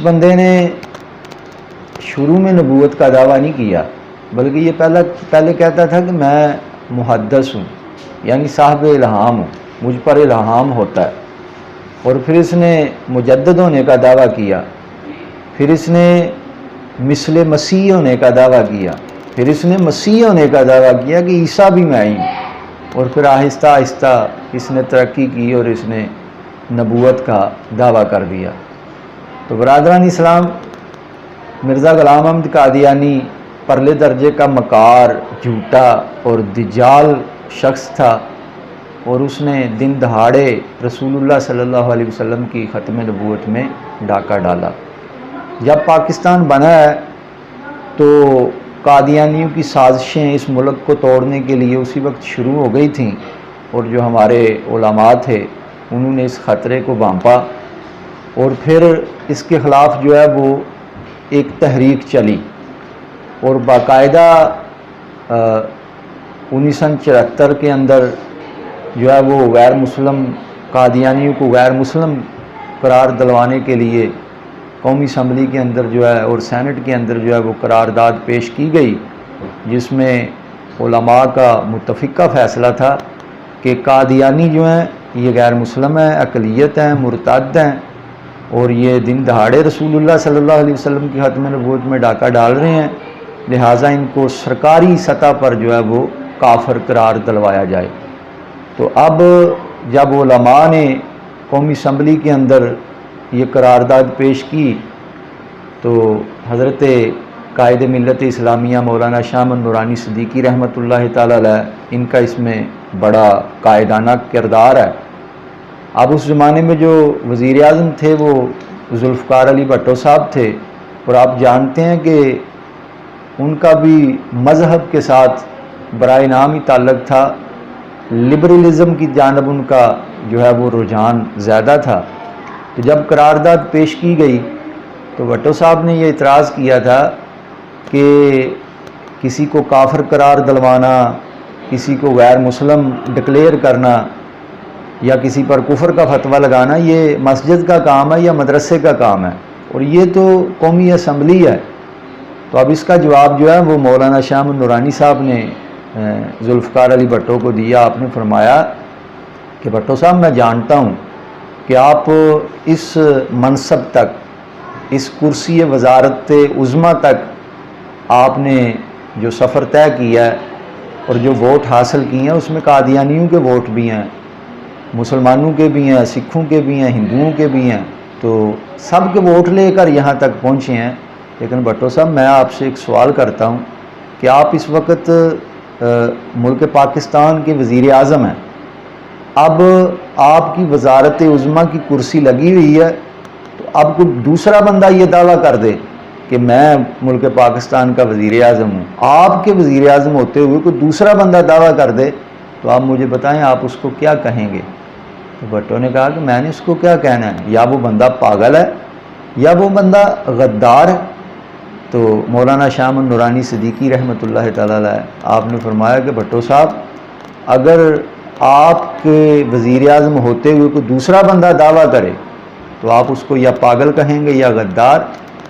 بندے نے شروع میں نبوت کا دعویٰ نہیں کیا، بلکہ یہ پہلے کہتا تھا کہ میں محدث ہوں، یعنی صاحب الہام ہوں، مجھ پر الہام ہوتا ہے، اور پھر اس نے مجدد ہونے کا دعویٰ کیا، پھر اس نے مثل مسیح ہونے کا دعویٰ کیا، پھر اس نے مسیح ہونے کا دعویٰ کیا کہ عیسیٰ بھی میں ہی ہوں، اور پھر آہستہ آہستہ اس نے ترقی کی اور اس نے نبوت کا دعویٰ کر دیا۔ تو برادران اسلام، مرزا غلام احمد قادیانی پرلے درجے کا مکار، جھوٹا اور دجال شخص تھا، اور اس نے دن دہاڑے رسول اللہ صلی اللہ علیہ وسلم کی ختم نبوت میں ڈاکہ ڈالا۔ جب پاکستان بنا ہے تو قادیانیوں کی سازشیں اس ملک کو توڑنے کے لیے اسی وقت شروع ہو گئی تھیں، اور جو ہمارے علماء تھے انہوں نے اس خطرے کو بھانپا، اور پھر اس کے خلاف جو ہے وہ ایک تحریک چلی، اور باقاعدہ 1974 کے اندر جو ہے وہ غیر مسلم قادیانیوں کو غیر مسلم قرار دلوانے کے لیے قومی اسمبلی کے اندر جو ہے اور سینٹ کے اندر جو ہے وہ قرارداد پیش کی گئی، جس میں علماء کا متفقہ فیصلہ تھا کہ قادیانی جو ہیں یہ غیر مسلم ہیں، اقلیت ہیں، مرتد ہیں، اور یہ دن دہاڑے رسول اللہ صلی اللہ علیہ وسلم کی ختم نبوت میں ڈاکہ ڈال رہے ہیں، لہٰذا ان کو سرکاری سطح پر جو ہے وہ کافر قرار دلوایا جائے۔ تو اب جب علماء نے قومی اسمبلی کے اندر یہ قرارداد پیش کی تو حضرت قائد ملت اسلامیہ مولانا شاہ احمد نورانی صدیقی رحمۃ اللہ تعالی علیہ، ان کا اس میں بڑا قائدانہ کردار ہے۔ اب اس زمانے میں جو وزیر اعظم تھے وہ ذوالفقار علی بھٹو صاحب تھے، اور آپ جانتے ہیں کہ ان کا بھی مذہب کے ساتھ برائے نام ہی تعلق تھا، لبرلزم کی جانب ان کا جو ہے وہ رجحان زیادہ تھا۔ تو جب قرارداد پیش کی گئی تو بھٹو صاحب نے یہ اعتراض کیا تھا کہ کسی کو کافر قرار دلوانا، کسی کو غیر مسلم ڈکلیئر کرنا یا کسی پر کفر کا فتویٰ لگانا یہ مسجد کا کام ہے یا مدرسے کا کام ہے، اور یہ تو قومی اسمبلی ہے۔ تو اب اس کا جواب جو ہے وہ مولانا شاہ احمد نورانی صاحب نے ذوالفقار علی بھٹو کو دیا۔ آپ نے فرمایا کہ بھٹو صاحب میں جانتا ہوں کہ آپ اس منصب تک، اس کرسی وزارت عظمیٰ تک آپ نے جو سفر طے کیا ہے اور جو ووٹ حاصل کیے ہیں اس میں قادیانیوں کے ووٹ بھی ہیں، مسلمانوں کے بھی ہیں، سکھوں کے بھی ہیں، ہندوؤں کے بھی ہیں، تو سب کے ووٹ لے کر یہاں تک پہنچے ہیں۔ لیکن بھٹو صاحب میں آپ سے ایک سوال کرتا ہوں کہ آپ اس وقت ملک پاکستان کے وزیر اعظم ہیں، اب آپ کی وزارت عظمیٰ کی کرسی لگی ہوئی ہے، تو اب کوئی دوسرا بندہ یہ دعویٰ کر دے کہ میں ملک پاکستان کا وزیر اعظم ہوں، آپ کے وزیر اعظم ہوتے ہوئے کوئی دوسرا بندہ دعویٰ کر دے، تو آپ مجھے بتائیں آپ اس کو کیا کہیں گے؟ تو بھٹو نے کہا کہ میں نے اس کو کیا کہنا ہے، یا وہ بندہ پاگل ہے یا وہ بندہ غدار ہے۔ تو مولانا شاہ احمد نورانی صدیقی رحمۃ اللہ تعالی علیہ آپ نے فرمایا کہ بھٹو صاحب اگر آپ کے وزیر اعظم ہوتے ہوئے کوئی دوسرا بندہ دعویٰ کرے تو آپ اس کو یا پاگل کہیں گے یا غدار،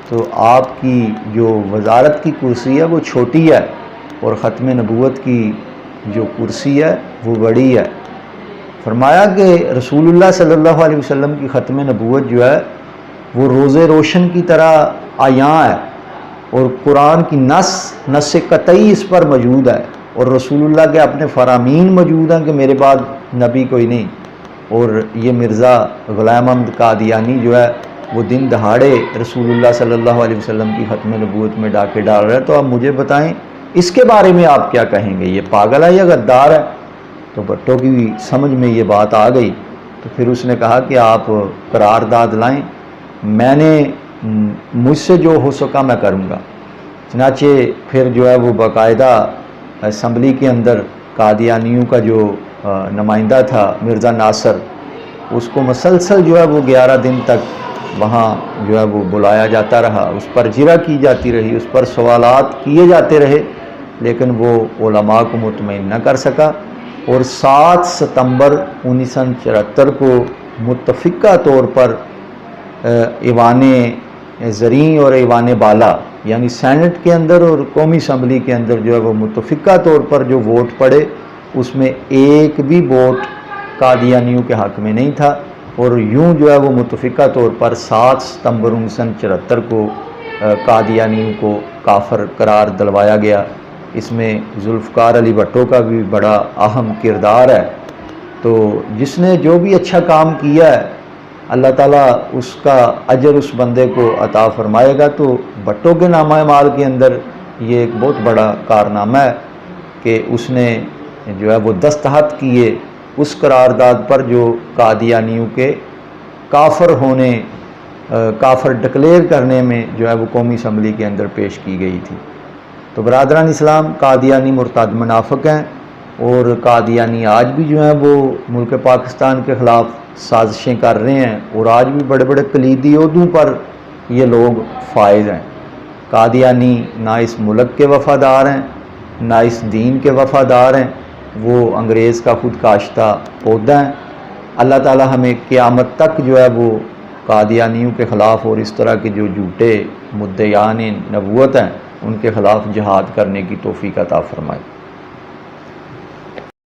تو آپ کی جو وزارت کی کرسی ہے وہ چھوٹی ہے اور ختم نبوت کی جو کرسی ہے وہ بڑی ہے۔ فرمایا کہ رسول اللہ صلی اللہ علیہ وسلم کی ختم نبوت جو ہے وہ روز روشن کی طرح عیاں ہے، اور قرآن کی نص قطعی اس پر موجود ہے، اور رسول اللہ کے اپنے فرامین موجود ہیں کہ میرے بعد نبی کوئی نہیں، اور یہ مرزا غلام احمد قادیانی جو ہے وہ دن دہاڑے رسول اللہ صلی اللہ علیہ وسلم کی ختم نبوت میں ڈاکے ڈال رہا ہے۔ تو آپ مجھے بتائیں اس کے بارے میں آپ کیا کہیں گے، یہ پاگل ہے یا غدار ہے؟ تو بھٹو کی سمجھ میں یہ بات آ گئی، تو پھر اس نے کہا کہ آپ قرارداد لائیں، میں نے مجھ سے جو ہو سکا میں کروں گا۔ چنانچہ پھر جو ہے وہ باقاعدہ اسمبلی کے اندر قادیانیوں کا جو نمائندہ تھا مرزا ناصر، اس کو مسلسل جو ہے وہ 11 دن تک وہاں جو ہے وہ بلایا جاتا رہا، اس پر جرح کی جاتی رہی، اس پر سوالات کیے جاتے رہے، لیکن وہ علماء کو مطمئن نہ کر سکا، اور 7 ستمبر 1974 کو متفقہ طور پر ایوان زرعی اور ایوان بالا یعنی سینٹ کے اندر اور قومی اسمبلی کے اندر جو ہے وہ متفقہ طور پر جو ووٹ پڑے اس میں ایک بھی ووٹ قادیانیوں کے حق میں نہیں تھا، اور یوں جو ہے وہ متفقہ طور پر 7 ستمبر 1974 کو قادیانیوں کو کافر قرار دلوایا گیا۔ اس میں ذوالفقار علی بھٹو کا بھی بڑا اہم کردار ہے۔ تو جس نے جو بھی اچھا کام کیا ہے اللہ تعالیٰ اس کا اجر اس بندے کو عطا فرمائے گا۔ تو بھٹو کے نامہ اعمال کے اندر یہ ایک بہت بڑا کارنامہ ہے کہ اس نے جو ہے وہ دستخط کیے اس قرارداد پر جو قادیانیوں کے کافر ہونے، کافر ڈکلیئر کرنے میں جو ہے وہ قومی اسمبلی کے اندر پیش کی گئی تھی۔ تو برادران اسلام، قادیانی مرتد منافق ہیں، اور قادیانی آج بھی جو ہیں وہ ملک پاکستان کے خلاف سازشیں کر رہے ہیں، اور آج بھی بڑے بڑے کلیدی عہدوں پر یہ لوگ فائز ہیں۔ قادیانی نہ اس ملک کے وفادار ہیں، نہ اس دین کے وفادار ہیں، وہ انگریز کا خود کاشتہ پودا ہیں۔ اللہ تعالی ہمیں قیامت تک جو ہے وہ قادیانیوں کے خلاف اور اس طرح کے جو جھوٹے مدعیان نبوت ہیں ان کے خلاف جہاد کرنے کی توفیق عطا فرمائے۔